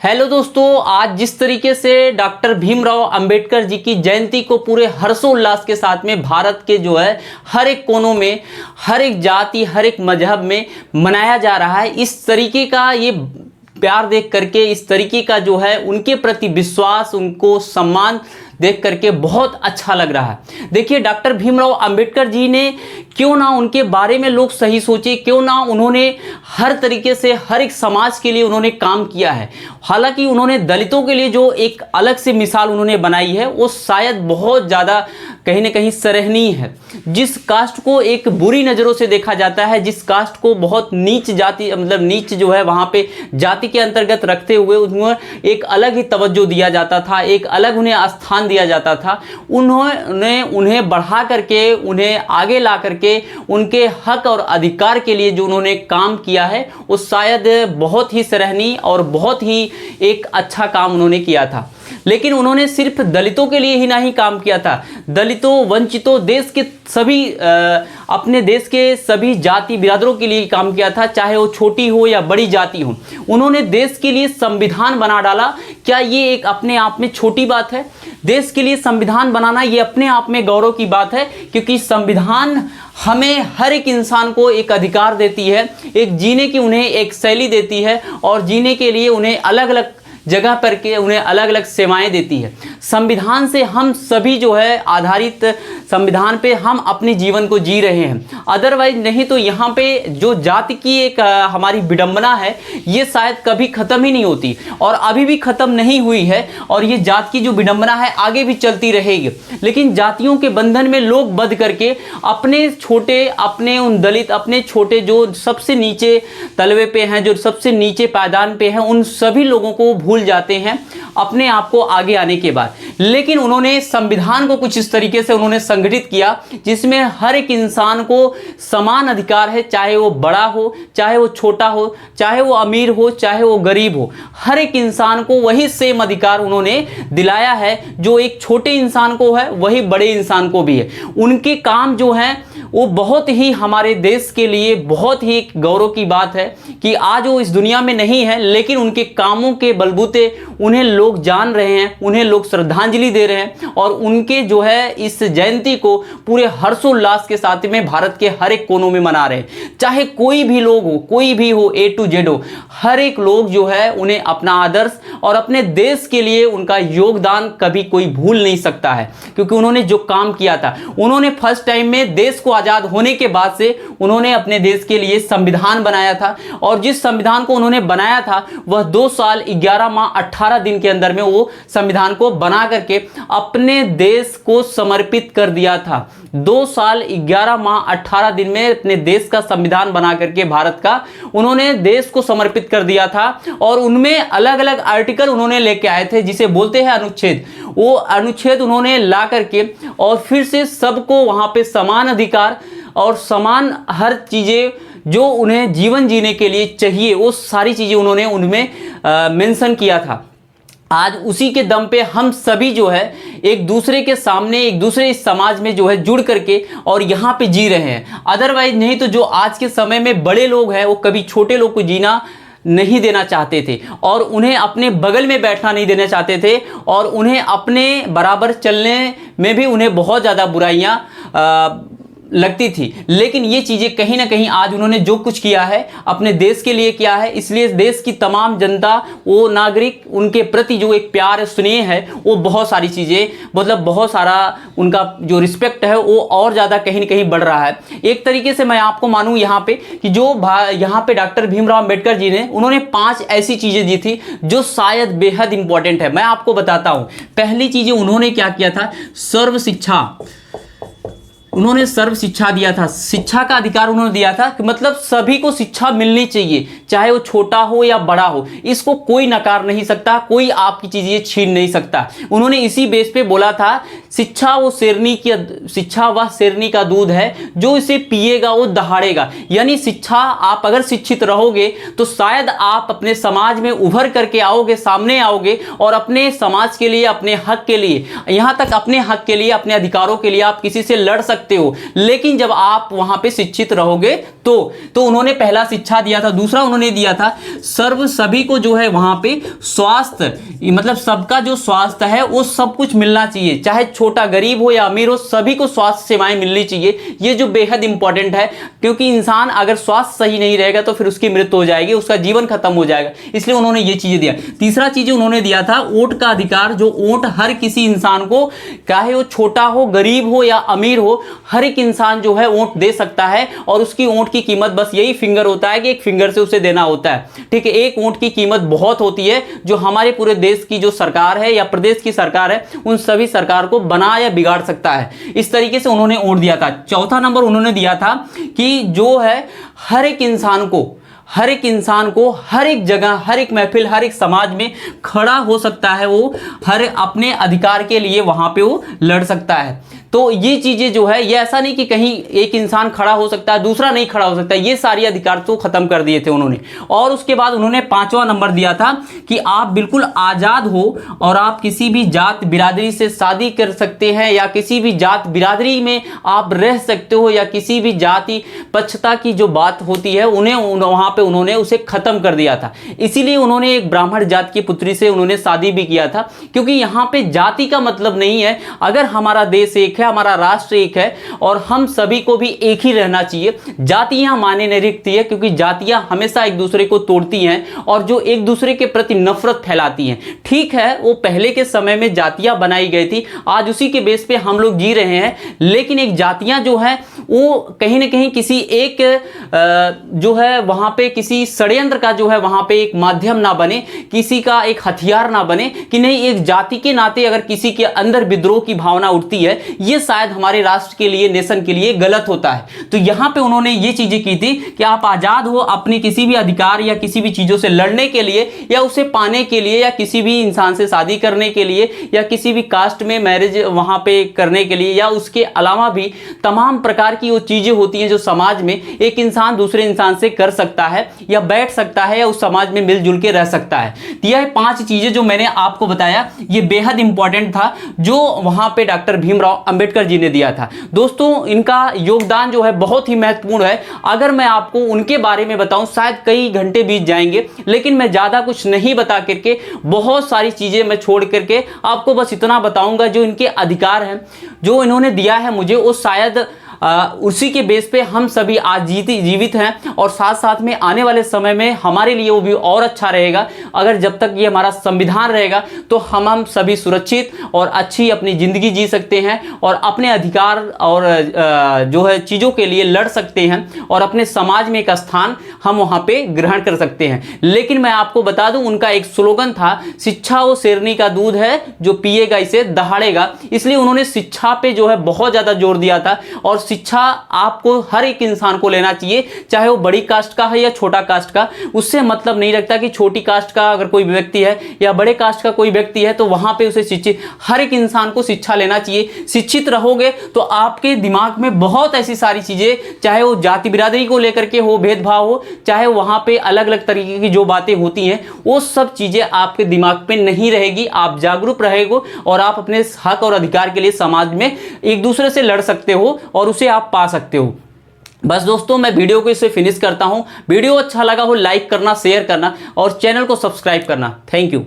Hello दोस्तों, आज जिस तरीके से डॉक्टर भीमराव अंबेडकर जी की जयंती को पूरे हर्षोल्लास के साथ में भारत के जो है हर एक कोनों में, हर एक जाति, हर एक मजहब में मनाया जा रहा है, इस तरीके का ये प्यार देख करके, इस तरीके का जो है उनके प्रति विश्वास, उनको सम्मान देख करके बहुत अच्छा लग रहा है। देखिए, डॉक्टर भीमराव अंबेडकर जी ने क्यों ना उनके बारे में लोग सही सोचे, क्यों ना उन्होंने हर तरीके से हर एक समाज के लिए उन्होंने काम किया है। हालांकि उन्होंने दलितों के लिए जो एक अलग से मिसाल उन्होंने बनाई है वो शायद बहुत ज़्यादा कहीं ना कहीं सराहनीय है। जिस कास्ट को एक बुरी नज़रों से देखा जाता है, जिस कास्ट को बहुत नीच जाति, मतलब नीच जो है वहाँ पे जाति के अंतर्गत रखते हुए उन्हें एक अलग ही तवज्जो दिया जाता था, एक अलग उन्हें स्थान दिया जाता था, उन्हें बढ़ा करके, उन्हें आगे ला करके उनके हक और अधिकार के लिए जो उन्होंने काम किया है वो शायद बहुत ही सराहनीय और बहुत ही एक अच्छा काम उन्होंने किया था। लेकिन उन्होंने सिर्फ दलितों के लिए ही नहीं काम किया था, दलितों, वंचितों, देश के सभी अपने देश के सभी जाति बिरादरों के लिए काम किया था, चाहे वो छोटी हो या बड़ी जाति हो। उन्होंने देश के लिए संविधान बना डाला। क्या ये एक अपने आप में छोटी बात है? देश के लिए संविधान बनाना ये अपने आप में गौरव की बात है, क्योंकि संविधान हमें हर एक इंसान को एक अधिकार देती है, एक जीने की उन्हें एक शैली देती है और जीने के लिए उन्हें अलग अलग जगह पर के उन्हें अलग अलग सेवाएं देती है। संविधान से हम सभी जो है आधारित, संविधान पे हम अपने जीवन को जी रहे हैं। अदरवाइज नहीं तो यहाँ पे जो जाति की एक हमारी विडंबना है ये शायद कभी ख़त्म ही नहीं होती और अभी भी ख़त्म नहीं हुई है, और ये जात की जो विडंबना है आगे भी चलती रहेगी। लेकिन जातियों के बंधन में लोग बंध करके अपने छोटे, अपने उन दलित, अपने छोटे जो सबसे नीचे तलवे पे हैं, जो सबसे नीचे पायदान पे हैं, उन सभी लोगों को भूल जाते हैं अपने आप को आगे आने के बाद। लेकिन उन्होंने संविधान को कुछ इस तरीके से उन्होंने संगठित किया जिसमें हर एक इंसान को समान अधिकार है, चाहे वो बड़ा हो, चाहे वो छोटा हो, चाहे वो अमीर हो, चाहे वो गरीब हो, हर एक इंसान को वही सेम अधिकार उन्होंने दिलाया है। जो एक छोटे इंसान को है वही बड़े इंसान को भी है। उनके काम जो है वो बहुत ही हमारे देश के लिए बहुत ही गौरव की बात है कि आज वो इस दुनिया में नहीं है, लेकिन उनके कामों के बलबूते उन्हें लोग जान रहे हैं, उन्हें लोग श्रद्धांजलि दे रहे हैं और उनके जो है इस जयंती को पूरे हर्षोल्लास के साथ में भारत के हर एक कोनों में मना रहे हैं। चाहे कोई भी लोग हो, कोई भी हो, A to Z हो, हर एक लोग जो है उन्हें अपना आदर्श और अपने देश के लिए उनका योगदान कभी कोई भूल नहीं सकता है, क्योंकि उन्होंने जो काम किया था, उन्होंने फर्स्ट टाइम में देश को आज़ाद होने के बाद से उन्होंने अपने देश के लिए संविधान बनाया था, और जिस संविधान को उन्होंने बनाया था वह 2 साल 11 माह 18 दिन के अंदर में वो संविधान को बना करके अपने देश को समर्पित कर दिया था। 2 साल 11 माह 18 दिन में अपने देश का संविधान बना करके भारत का उन्होंने देश को समर्पित कर दिया था, और उनमें अलग अलग आर्टिकल उन्होंने लेके आए थे जिसे बोलते हैं अनुच्छेद। वो अनुच्छेद उन्होंने ला करके और फिर से सबको वहाँ पे समान अधिकार और समान हर चीज़ें जो उन्हें जीवन जीने के लिए चाहिए वो सारी चीज़ें उन्होंने उनमें मेंशन किया था। आज उसी के दम पे हम सभी जो है एक दूसरे के सामने, एक दूसरे इस समाज में जो है जुड़ करके और यहाँ पे जी रहे हैं। अदरवाइज नहीं तो जो आज के समय में बड़े लोग हैं वो कभी छोटे लोग को जीना नहीं देना चाहते थे और उन्हें अपने बगल में बैठना नहीं देना चाहते थे, और उन्हें अपने बराबर चलने में भी उन्हें बहुत ज़्यादा बुराइयाँ लगती थी। लेकिन ये चीज़ें कहीं ना कहीं आज उन्होंने जो कुछ किया है अपने देश के लिए किया है, इसलिए देश की तमाम जनता, वो नागरिक, उनके प्रति जो एक प्यार स्नेह है वो बहुत सारी चीज़ें, मतलब बहुत सारा उनका जो रिस्पेक्ट है वो और ज़्यादा कहीं ना कहीं बढ़ रहा है। एक तरीके से मैं आपको मानूँ यहाँ पे कि जो यहाँ पे डॉक्टर भीमराव अंबेडकर जी ने उन्होंने 5 ऐसी चीज़ें दी थी जो शायद बेहद इंपॉर्टेंट है। मैं आपको बताता हूँ। पहली चीज़ें उन्होंने क्या किया था, सर्व शिक्षा। उन्होंने सर्व शिक्षा दिया था, शिक्षा का अधिकार उन्होंने दिया था कि मतलब सभी को शिक्षा मिलनी चाहिए, चाहे वो छोटा हो या बड़ा हो, इसको कोई नकार नहीं सकता, कोई आपकी चीज़ें छीन नहीं सकता। उन्होंने इसी बेस पे बोला था शिक्षा वह शेरनी का दूध है, जो इसे पिएगा वो दहाड़ेगा। यानी शिक्षा, आप अगर शिक्षित रहोगे तो शायद आप अपने समाज में उभर करके आओगे, सामने आओगे और अपने समाज के लिए, अपने हक के लिए, यहाँ तक अपने हक के लिए, अपने अधिकारों के लिए आप किसी से लड़ सकते सकते हो, लेकिन जब आप वहां पे शिक्षित रहोगे तो उन्होंने पहला शिक्षा दिया था। दूसरा उन्होंने दिया था सर्व, सभी को जो है वहां पे स्वास्थ्य, मतलब सबका जो स्वास्थ्य है वो सब कुछ मिलना चाहिए, चाहे छोटा गरीब हो या अमीर हो, सभी को स्वास्थ्य सेवाएं मिलनी चाहिए। ये जो बेहद इंपॉर्टेंट है, क्योंकि इंसान अगर स्वास्थ्य सही नहीं रहेगा तो फिर उसकी मृत्यु हो जाएगी, उसका जीवन खत्म हो जाएगा, इसलिए उन्होंने ये चीजें दिया। तीसरा चीज उन्होंने दिया था वोट का अधिकार, जो वोट हर किसी इंसान को, चाहे वो छोटा हो, गरीब हो या अमीर हो, हर एक इंसान जो है वोट दे सकता है, और उसकी वोट की कीमत बस यही फिंगर होता है कि एक फिंगर से उसे देना होता है। ठीक है, एक वोट की कीमत बहुत होती है, जो हमारे पूरे देश की जो सरकार है या प्रदेश की सरकार है, उन सभी सरकार को बना या बिगाड़ सकता है। इस तरीके से उन्होंने वोट दिया था। चौथा नंबर उन्होंने दिया था कि जो है हर एक इंसान को, हर एक जगह, हर एक महफिल, हर एक समाज में खड़ा हो सकता है, वो हर अपने अधिकार के लिए वहां पे वो लड़ सकता है। तो ये चीजें जो है, ये ऐसा नहीं कि कहीं एक इंसान खड़ा हो सकता है दूसरा नहीं खड़ा हो सकता, ये सारी अधिकार तो खत्म कर दिए थे उन्होंने। और उसके बाद उन्होंने पांचवा नंबर दिया था कि आप बिल्कुल आजाद हो और आप किसी भी जात बिरादरी से शादी कर सकते हैं, या किसी भी जात बिरादरी में आप रह सकते हो, या किसी भी जाति पक्षता की जो बात होती है उन्हें वहां पे उन्होंने उसे खत्म कर दिया था। इसीलिए उन्होंने एक ब्राह्मण जात की पुत्री से उन्होंने शादी भी किया था, क्योंकि यहां पे जाति का मतलब नहीं है, अगर हमारा देश एक है, हमारा राष्ट्र एक है और हम सभी को भी एक ही रहना चाहिए। जातियां मायने नहीं रखती है, क्योंकि जातियां हमेशा एक दूसरे को तोड़ती हैं और जो एक दूसरे के प्रति नफरत फैलाती हैं। ठीक है, वो पहले के समय में जातियां बनाई गई थी, आज उसी के बेस पे हम लोग जी रहे हैं, लेकिन एक जातियां जो है वो कहीं ना कहीं किसी एक जो है वहां पे किसी षड्यंत्र का जो है वहां पे एक माध्यम ना बने, किसी का एक हथियार ना बने, कि नहीं एक जाति के नाते अगर किसी के अंदर विद्रोह की भावना उठती है, ये शायद हमारे राष्ट्र के लिए, नेशन के लिए गलत होता है। तो यहां पे उन्होंने ये चीजें की थी कि आप आजाद हो अपनी किसी भी अधिकार या किसी भी चीजों से लड़ने के लिए, या उसे पाने के लिए, या किसी भी इंसान से शादी करने के लिए, या किसी भी कास्ट में मैरिज वहां पे करने के लिए, या उसके अलावा भी तमाम प्रकार की वो चीजें होती हैं जो समाज में एक इंसान दूसरे इंसान से कर सकता है, या बैठ सकता है, या उस समाज में मिलजुल के रह सकता है। तो यह 5 चीजें जो मैंने आपको बताया, ये बेहद इंपॉर्टेंट था, जो वहां पे डॉक्टर भीमराव अंबेडकर जी ने दिया था। दोस्तों, इनका योगदान जो है बहुत ही महत्वपूर्ण है। अगर मैं आपको उनके बारे में बताऊं, शायद कई घंटे बीत जाएंगे, लेकिन मैं ज्यादा कुछ नहीं बता करके, बहुत सारी चीजें मैं छोड़ करके आपको बस इतना बताऊंगा, जो इनके अधिकार हैं, जो इन्होंने दिया है मुझे, वो शायद उसी के बेस पे हम सभी आज जीवित हैं, और साथ साथ में आने वाले समय में हमारे लिए वो भी और अच्छा रहेगा। अगर जब तक ये हमारा संविधान रहेगा तो हम सभी सुरक्षित और अच्छी अपनी जिंदगी जी सकते हैं, और अपने अधिकार और जो है चीज़ों के लिए लड़ सकते हैं, और अपने समाज में एक स्थान हम वहाँ पे ग्रहण कर सकते हैं। लेकिन मैं आपको बता दूं, उनका एक स्लोगन था, शिक्षा वो शेरनी का दूध है, जो पिएगा इसे दहाड़ेगा। इसलिए उन्होंने शिक्षा पे जो है बहुत ज़्यादा जोर दिया था, और शिक्षा आपको हर एक इंसान को लेना चाहिए, चाहे वो बड़ी कास्ट का है या छोटा कास्ट का। उससे मतलब नहीं रखता कि छोटी कास्ट का अगर कोई व्यक्ति है या बड़े कास्ट का कोई व्यक्ति है तो वहां पे उसे शिक्षित, हर एक इंसान को शिक्षा लेना चाहिए। शिक्षित रहोगे तो आपके दिमाग में बहुत ऐसी सारी चीजें, चाहे वो जाति बिरादरी को लेकर के हो, भेदभाव हो, चाहे वहां पे अलग अलग तरीके की जो बातें होती हैं, वो सब चीजें आपके दिमाग पे नहीं रहेगी। आप जागरूक रहेगो और आप अपने हक और अधिकार के लिए समाज में एक दूसरे से लड़ सकते हो और उसे आप पा सकते हो। बस दोस्तों, मैं वीडियो को इससे फिनिश करता हूं। वीडियो अच्छा लगा हो लाइक करना, शेयर करना और चैनल को सब्सक्राइब करना। Thank you.